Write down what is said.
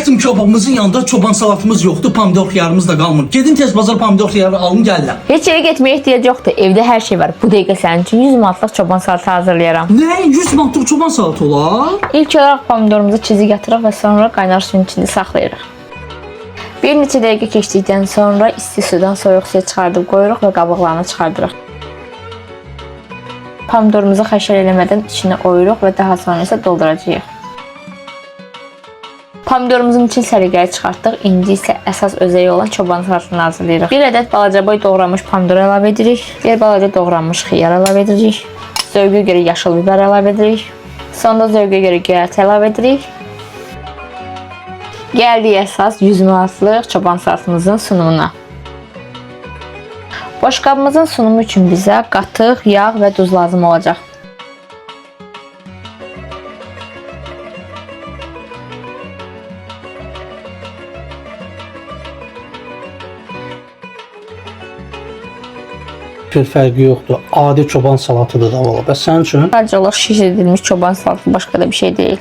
Ətim kababımızın yanında çoban salatımız yoxdur, pomidor xiyarımız da qalmır. Gedin tez bazar pomidor xiyarı alın gəlirəm. Heç yerə getməyə ehtiyac yoxdur. Evdə hər şey var. Bu dəqiqə sənin üçün 100 manatlıq çoban salatı hazırlayıram. Nə? 100 manatlıq çoban salatı olar? İlk olaraq pomidorumuzu çizik yatırıq və sonra qaynar suyun içində saxlayırıq. Bir neçə dəqiqə keçdikdən sonra isti sudan soyuq suya çıxardıb qoyuruq və qabıqlarını çıxardırıq. Pomidorumuzu xəşər eləmədən içinə oyuruq və daha sonra isə dolduracağıq. Pomidorumuzun için səliqəyə çıxartdıq. İndi isə əsas özəyi olan çoban salatını hazırlayırıq. Bir ədəd balaca boy doğranmış pomidor əlavə edirik. Bir balaca doğranmış xiyar əlavə edirik. Zövqə görə yaşıl biber əlavə edirik. Sonra zövqə görə göyərti əlavə edirik. Gəldik əsas 100 manatlıq çoban salatımızın sunumuna. Boşqabımızın sunumu üçün bizə qatıq, yağ və duz lazım olacaq. Bir fərqi yoxdur. Adi çoban salatıdır da valla. Bəs sənin üçün? Sadəcə olaraq şiş edilmiş çoban salatı, başqa da bir şey deyil.